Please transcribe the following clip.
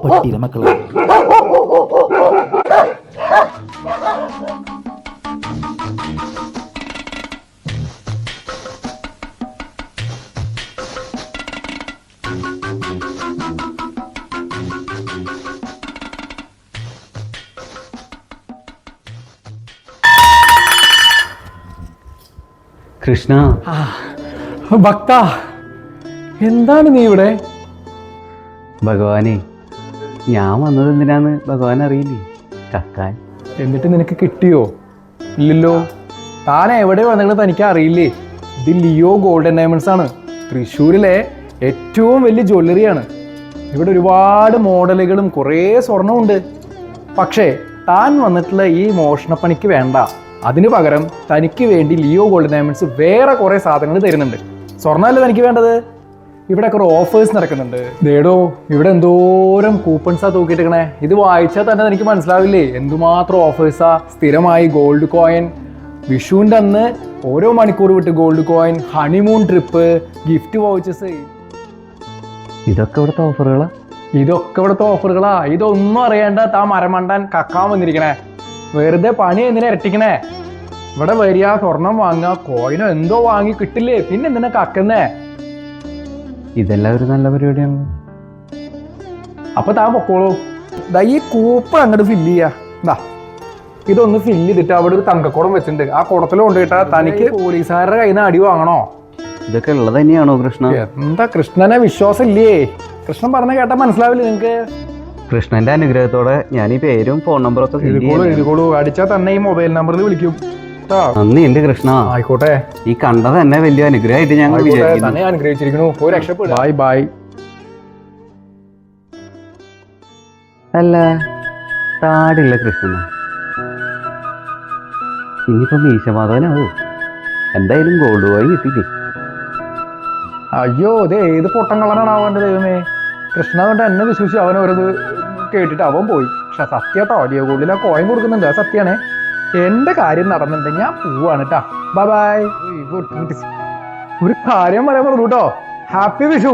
പട്ടിയുടെ മക്കളെ കൃഷ്ണ. ഭക്ത, എന്താണ് നീ ഇവിടെ? ഭഗവാനെ, ഞാൻ വന്നത് എന്തിനാന്ന് ഭഗവാൻ അറിയില്ലേ? കക്കാൻ. എന്നിട്ട് നിനക്ക് കിട്ടിയോ? ഇല്ലല്ലോ. താൻ എവിടെ വന്നത് തനിക്ക് അറിയില്ലേ? ഇത് ലിയോ ഗോൾഡൻ ഡയമണ്ട്സ് ആണ്. തൃശ്ശൂരിലെ ഏറ്റവും വലിയ ജ്വല്ലറിയാണ്. ഇവിടെ ഒരുപാട് മോഡലുകളും കുറേ സ്വർണമുണ്ട്. പക്ഷേ താൻ വന്നിട്ടുള്ള ഈ മോഷണപ്പണിക്ക് വേണ്ട. അതിനു പകരം തനിക്ക് വേണ്ടി ലിയോ ഗോൾഡൻ ഡയമണ്ട്സ് വേറെ കുറേ സാധനങ്ങൾ തരുന്നുണ്ട്. സ്വർണ്ണമല്ലേ തനിക്ക് വേണ്ടത്? ഇവിടെ കുറേ ഓഫേഴ്സ് നടക്കുന്നുണ്ട്. ദേടോ, ഇവിടെ എന്തോരം കൂപ്പൺസാ തൂക്കിയിട്ടിരിക്കണേ. ഇത് വായിച്ചാൽ തന്നെ എനിക്ക് മനസ്സിലാവില്ലേ എന്തുമാത്രം ഓഫേഴ്സാ. സ്ഥിരമായി ഗോൾഡ് കോയിൻ, വിഷുവിൻ്റെ അന്ന് ഓരോ മണിക്കൂർ വിട്ട് gold coin, honeymoon trip, gift vouchers. ഇതൊക്കെ ഇവിടുത്തെ ഓഫറുകളാ? ഇതൊക്കെ ഇവിടുത്തെ ഓഫറുകളാ. ഇതൊന്നും അറിയാണ്ട താ മരമണ്ടാൻ കക്കാൻ വന്നിരിക്കണേ. വെറുതെ പണി എന്തിനാ ഇരട്ടിക്കണേ? ഇവിടെ വരിക, സ്വർണം വാങ്ങുക, കോയിനോ എന്തോ വാങ്ങി കിട്ടില്ലേ, പിന്നെ എന്തിനാ കക്കുന്നേ? ഇതെല്ലാം ഒരു നല്ല പരിപാടിയാണ്. അപ്പൊ താൻ പൊക്കോളൂ. ഈ കൂപ്പൺ അങ്ങോട്ട് ഫില്ല് ചെയ്യാ. ഇതൊന്ന് ഫില്ല് ചെയ്തിട്ട് അവിടെ ഒരു തങ്കക്കുടം വെച്ചിട്ടുണ്ട്. ആ കുടത്തിൽ കൊണ്ടുപോയിട്ടാ തനിക്ക് പോലീസുകാരുടെ കയ്യിൽ നിന്ന് അടി വാങ്ങണോ? ഇതൊക്കെ ഉള്ളത് തന്നെയാണോ കൃഷ്ണ? എന്താ കൃഷ്ണനെ വിശ്വാസം ഇല്ലേ? കൃഷ്ണൻ പറഞ്ഞ കേട്ടാ മനസ്സിലാവില്ലേ നിങ്ങക്ക്? കൃഷ്ണന്റെ അനുഗ്രഹത്തോടെ ഞാൻ ഈ പേരും ഫോൺ നമ്പറൊക്കെ എഴുതിക്കോളൂ. അടിച്ചാൽ തന്നെ ഈ മൊബൈൽ നമ്പറിൽ വിളിക്കും. നന്ദി എന്റെ കൃഷ്ണ. ആയിക്കോട്ടെ. ഈ കണ്ടത് തന്നെ വലിയ അനുഗ്രഹമായിട്ട് ഞങ്ങൾ തന്നെ അനുഗ്രഹിച്ചിരിക്കുന്നു. ഒരു രക്ഷപ്പെടും. Bye bye. അല്ല, താടില്ല കൃഷ്ണന. ഇനിയിപ്പോ മീശമാധവനാവോ? എന്തായാലും ഗോൾഡ് കോയിൻ കിട്ടിയില്ലേ? അയ്യോ, ഇത് ഏത് പൊട്ടം കളറാണ് അവന്റെ ദൈവമേ. കൃഷ്ണ കൊണ്ട് എന്നെ വിശ്വസിച്ച് അവനോരത് കേട്ടിട്ട് അവൻ പോയി. പക്ഷെ സത്യട്ടോ, ലിയോ ഗോൾഡിൽ ആ കോയിൻ കൊടുക്കുന്നുണ്ട്. അത് സത്യമാണ്. എന്റെ കാര്യം നടന്നിട്ടുണ്ട്. ഞാൻ പോവാണ് കേട്ടാ. Bye bye. ഒരു കാര്യം പറയാൻ പറഞ്ഞു കേട്ടോ. ഹാപ്പി വിഷു.